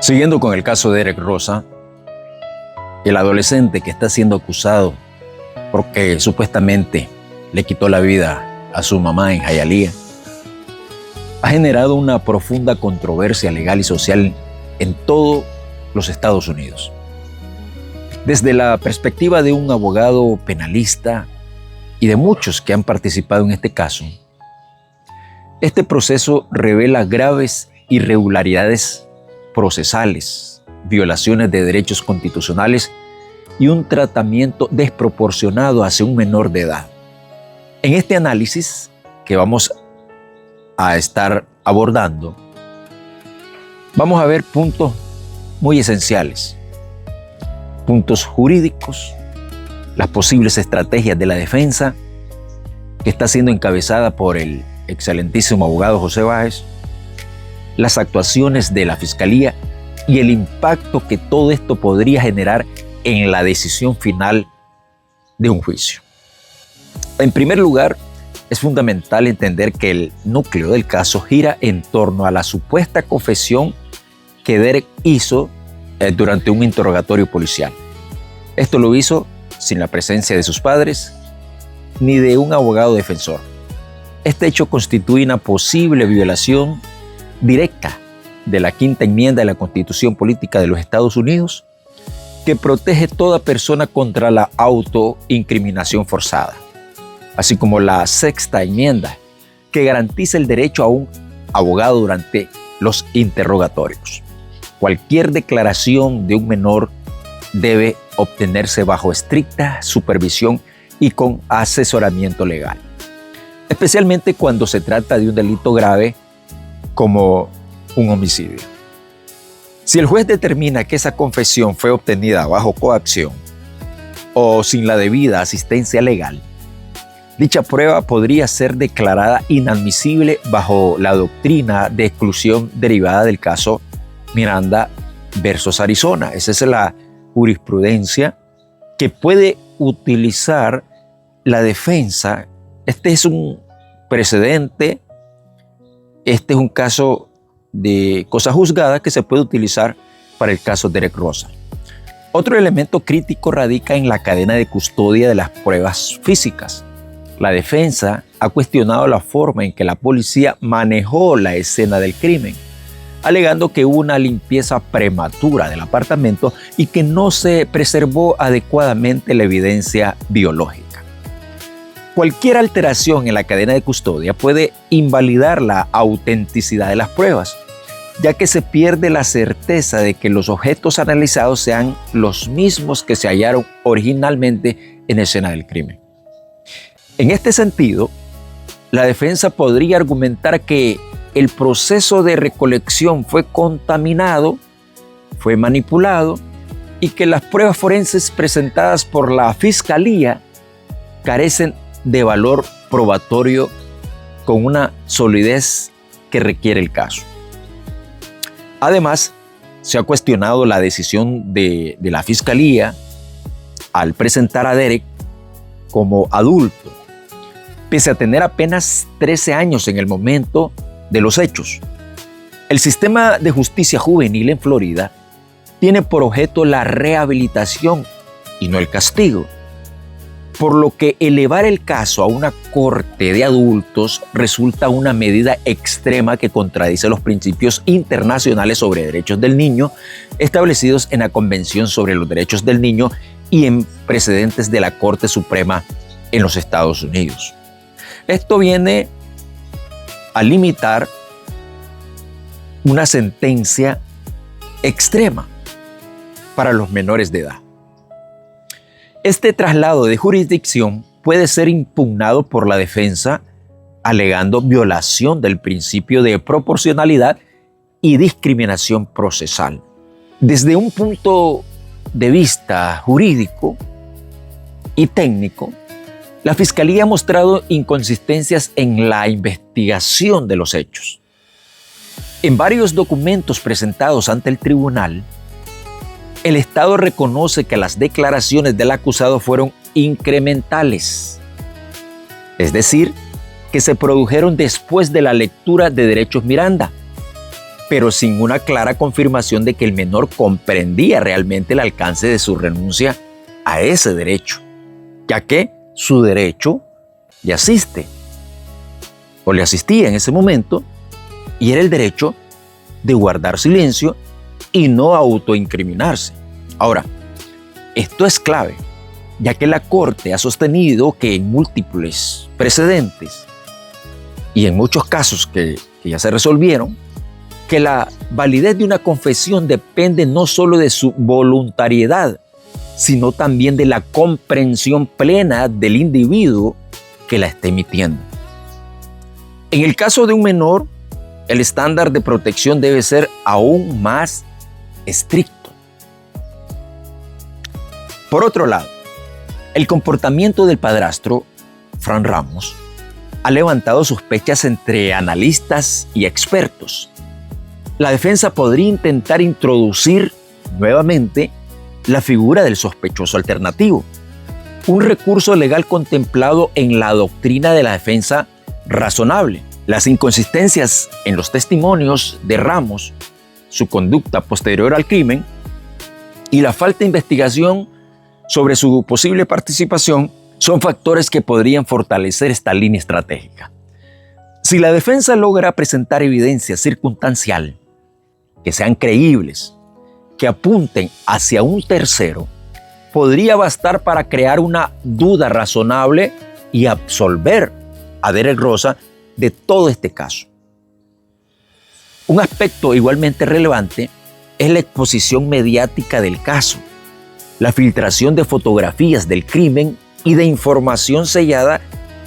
Siguiendo con el caso de Derek Rosa, el adolescente que está siendo acusado porque supuestamente le quitó la vida a su mamá en Hialeah, ha generado una profunda controversia legal y social en todos los Estados Unidos. Desde la perspectiva de un abogado penalista y de muchos que han participado en este caso, este proceso revela graves irregularidades procesales, violaciones de derechos constitucionales y un tratamiento desproporcionado hacia un menor de edad. En este análisis que vamos a estar abordando, vamos a ver puntos muy esenciales, puntos jurídicos, las posibles estrategias de la defensa, que está siendo encabezada por el excelentísimo abogado José Báez, las actuaciones de la Fiscalía y el impacto que todo esto podría generar en la decisión final de un juicio. En primer lugar, es fundamental entender que el núcleo del caso gira en torno a la supuesta confesión que Derek hizo durante un interrogatorio policial. Esto lo hizo sin la presencia de sus padres ni de un abogado defensor. Este hecho constituye una posible violación directa de la Quinta Enmienda de la Constitución Política de los Estados Unidos, que protege toda persona contra la autoincriminación forzada, así como la Sexta Enmienda, que garantiza el derecho a un abogado durante los interrogatorios. Cualquier declaración de un menor debe obtenerse bajo estricta supervisión y con asesoramiento legal, especialmente cuando se trata de un delito grave como un homicidio. Si el juez determina que esa confesión fue obtenida bajo coacción o sin la debida asistencia legal, dicha prueba podría ser declarada inadmisible bajo la doctrina de exclusión derivada del caso Miranda versus Arizona. Esa es la jurisprudencia que puede utilizar la defensa. Este es un precedente, este es un caso de cosa juzgada que se puede utilizar para el caso Derek Rosa. Otro elemento crítico radica en la cadena de custodia de las pruebas físicas. La defensa ha cuestionado la forma en que la policía manejó la escena del crimen, alegando que hubo una limpieza prematura del apartamento y que no se preservó adecuadamente la evidencia biológica. Cualquier alteración en la cadena de custodia puede invalidar la autenticidad de las pruebas, ya que se pierde la certeza de que los objetos analizados sean los mismos que se hallaron originalmente en la escena del crimen. En este sentido, la defensa podría argumentar que el proceso de recolección fue contaminado, fue manipulado y que las pruebas forenses presentadas por la Fiscalía carecen de valor probatorio con una solidez que requiere el caso. Además, se ha cuestionado la decisión de la Fiscalía al presentar a Derek como adulto, pese a tener apenas 13 años en el momento de los hechos. El sistema de justicia juvenil en Florida tiene por objeto la rehabilitación y no el castigo, por lo que elevar el caso a una corte de adultos resulta una medida extrema que contradice los principios internacionales sobre derechos del niño establecidos en la Convención sobre los Derechos del Niño y en precedentes de la Corte Suprema en los Estados Unidos. Esto viene a limitar una sentencia extrema para los menores de edad. Este traslado de jurisdicción puede ser impugnado por la defensa alegando violación del principio de proporcionalidad y discriminación procesal. Desde un punto de vista jurídico y técnico, la Fiscalía ha mostrado inconsistencias en la investigación de los hechos. En varios documentos presentados ante el tribunal, el Estado reconoce que las declaraciones del acusado fueron incrementales, es decir, que se produjeron después de la lectura de derechos Miranda, pero sin una clara confirmación de que el menor comprendía realmente el alcance de su renuncia a ese derecho, ya que su derecho le asiste o le asistía en ese momento, y era el derecho de guardar silencio y no autoincriminarse. Ahora, esto es clave, ya que la Corte ha sostenido que en múltiples precedentes y en muchos casos que ya se resolvieron, que la validez de una confesión depende no solo de su voluntariedad, sino también de la comprensión plena del individuo que la está emitiendo. En el caso de un menor, el estándar de protección debe ser aún más estricto. Por otro lado, el comportamiento del padrastro, Fran Ramos, ha levantado sospechas entre analistas y expertos. La defensa podría intentar introducir nuevamente la figura del sospechoso alternativo, un recurso legal contemplado en la doctrina de la defensa razonable. Las inconsistencias en los testimonios de Ramos, su conducta posterior al crimen y la falta de investigación sobre su posible participación son factores que podrían fortalecer esta línea estratégica. Si la defensa logra presentar evidencia circunstancial que sean creíbles, que apunten hacia un tercero, podría bastar para crear una duda razonable y absolver a Derek Rosa de todo este caso. Un aspecto igualmente relevante es la exposición mediática del caso, la filtración de fotografías del crimen y de información sellada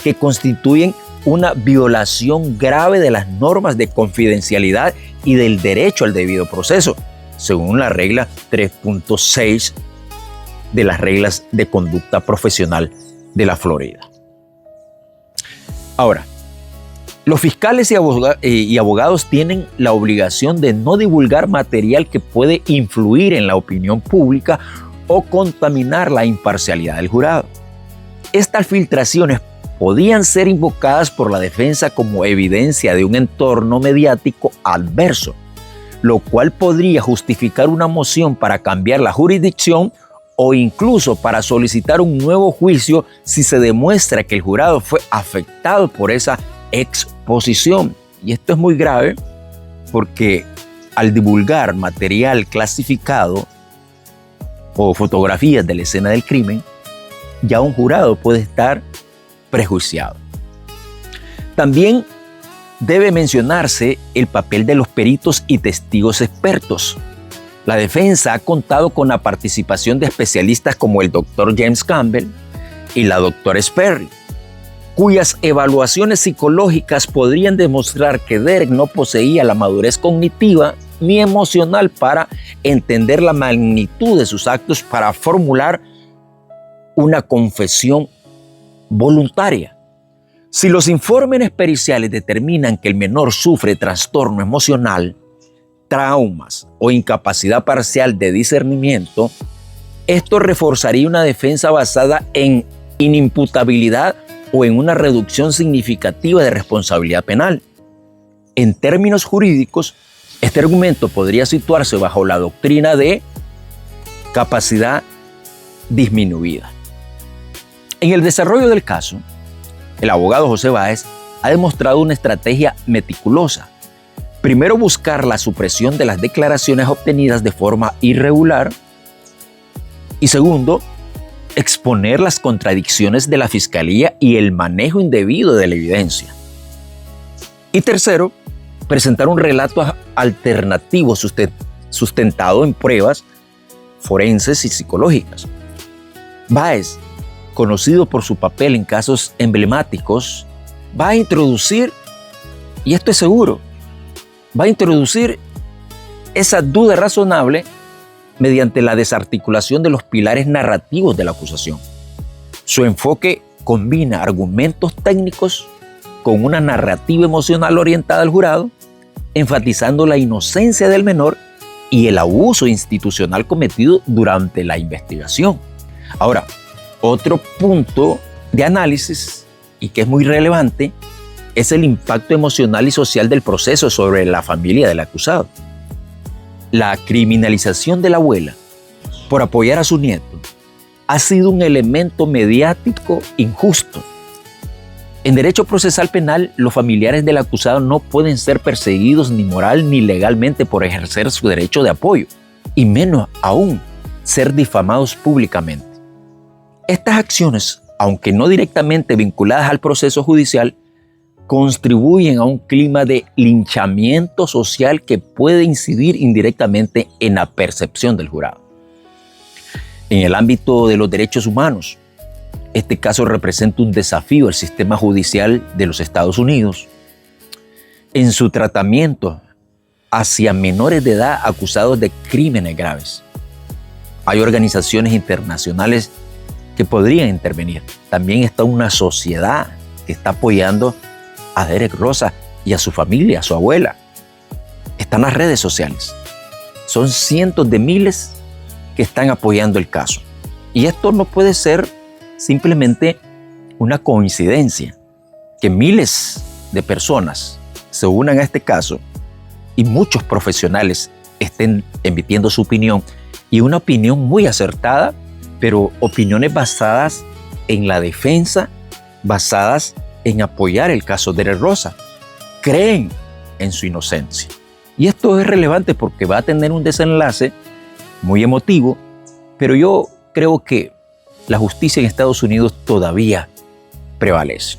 que constituyen una violación grave de las normas de confidencialidad y del derecho al debido proceso, según la regla 3.6 de las reglas de conducta profesional de la Florida. Ahora, los fiscales y abogados tienen la obligación de no divulgar material que puede influir en la opinión pública o contaminar la imparcialidad del jurado. Estas filtraciones podían ser invocadas por la defensa como evidencia de un entorno mediático adverso, lo cual podría justificar una moción para cambiar la jurisdicción o incluso para solicitar un nuevo juicio si se demuestra que el jurado fue afectado por esa exposición. Y esto es muy grave porque al divulgar material clasificado o fotografías de la escena del crimen, ya un jurado puede estar prejuiciado. También debe mencionarse el papel de los peritos y testigos expertos. La defensa ha contado con la participación de especialistas como el Dr. James Campbell y la Dra. Sperry, cuyas evaluaciones psicológicas podrían demostrar que Derek no poseía la madurez cognitiva ni emocional para entender la magnitud de sus actos para formular una confesión voluntaria. Si los informes periciales determinan que el menor sufre trastorno emocional, traumas o incapacidad parcial de discernimiento, esto reforzaría una defensa basada en inimputabilidad o en una reducción significativa de responsabilidad penal. En términos jurídicos, este argumento podría situarse bajo la doctrina de capacidad disminuida. En el desarrollo del caso, el abogado José Báez ha demostrado una estrategia meticulosa. Primero, buscar la supresión de las declaraciones obtenidas de forma irregular. Y segundo, exponer las contradicciones de la fiscalía y el manejo indebido de la evidencia. Y tercero, presentar un relato alternativo sustentado en pruebas forenses y psicológicas. Báez, conocido por su papel en casos emblemáticos, va a introducir, y esto es seguro, va a introducir esa duda razonable mediante la desarticulación de los pilares narrativos de la acusación. Su enfoque combina argumentos técnicos con una narrativa emocional orientada al jurado, enfatizando la inocencia del menor y el abuso institucional cometido durante la investigación. Ahora, otro punto de análisis y que es muy relevante es el impacto emocional y social del proceso sobre la familia del acusado. La criminalización de la abuela por apoyar a su nieto ha sido un elemento mediático injusto. En derecho procesal penal, los familiares del acusado no pueden ser perseguidos ni moral ni legalmente por ejercer su derecho de apoyo, y menos aún ser difamados públicamente. Estas acciones, aunque no directamente vinculadas al proceso judicial, contribuyen a un clima de linchamiento social que puede incidir indirectamente en la percepción del jurado. En el ámbito de los derechos humanos, este caso representa un desafío al sistema judicial de los Estados Unidos en su tratamiento hacia menores de edad acusados de crímenes graves. Hay organizaciones internacionales que podrían intervenir. También está una sociedad que está apoyando a Derek Rosa y a su familia, a su abuela. Están las redes sociales. Son cientos de miles que están apoyando el caso. Y esto no puede ser simplemente una coincidencia, que miles de personas se unan a este caso y muchos profesionales estén emitiendo su opinión, y una opinión muy acertada, pero opiniones basadas en la defensa, basadas en apoyar el caso de Derek Rosa. Creen en su inocencia. Y esto es relevante porque va a tener un desenlace muy emotivo, pero yo creo que la justicia en Estados Unidos todavía prevalece.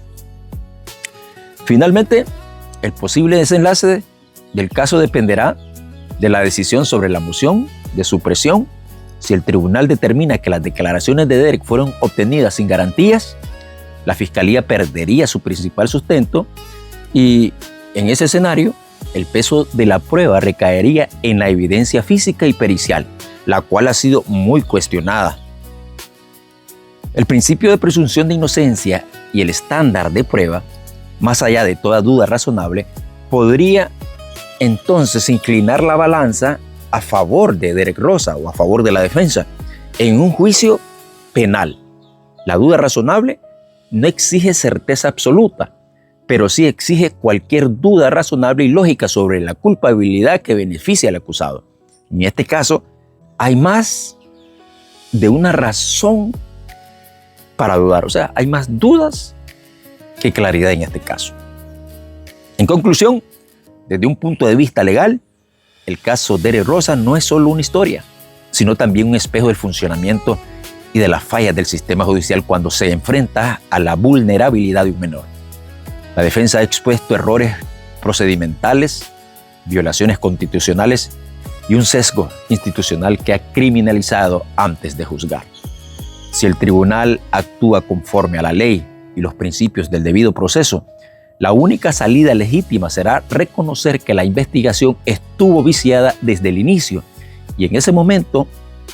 Finalmente, el posible desenlace del caso dependerá de la decisión sobre la moción de supresión. Si el tribunal determina que las declaraciones de Derek fueron obtenidas sin garantías, la fiscalía perdería su principal sustento, y en ese escenario, el peso de la prueba recaería en la evidencia física y pericial, la cual ha sido muy cuestionada. El principio de presunción de inocencia y el estándar de prueba, más allá de toda duda razonable, podría entonces inclinar la balanza a favor de Derek Rosa o a favor de la defensa en un juicio penal. La duda razonable no exige certeza absoluta, pero sí exige cualquier duda razonable y lógica sobre la culpabilidad que beneficia al acusado. En este caso, hay más de una razón para dudar, o sea, hay más dudas que claridad en este caso. En conclusión, desde un punto de vista legal, el caso Derek Rosa no es solo una historia, sino también un espejo del funcionamiento y de las fallas del sistema judicial cuando se enfrenta a la vulnerabilidad de un menor. La defensa ha expuesto errores procedimentales, violaciones constitucionales y un sesgo institucional que ha criminalizado antes de juzgar. Si el tribunal actúa conforme a la ley y los principios del debido proceso, la única salida legítima será reconocer que la investigación estuvo viciada desde el inicio, y en ese momento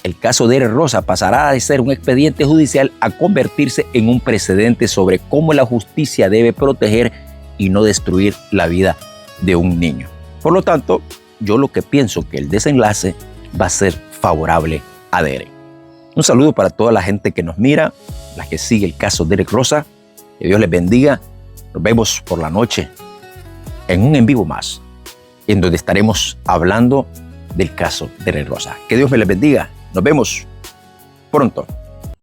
el caso de Derek Rosa pasará de ser un expediente judicial a convertirse en un precedente sobre cómo la justicia debe proteger y no destruir la vida de un niño. Por lo tanto, yo lo que pienso que el desenlace va a ser favorable a Derek. Un saludo para toda la gente que nos mira, la que sigue el caso de Derek Rosa. Que Dios les bendiga. Nos vemos por la noche en un en vivo más, en donde estaremos hablando del caso de Derek Rosa. Que Dios me les bendiga. Nos vemos pronto.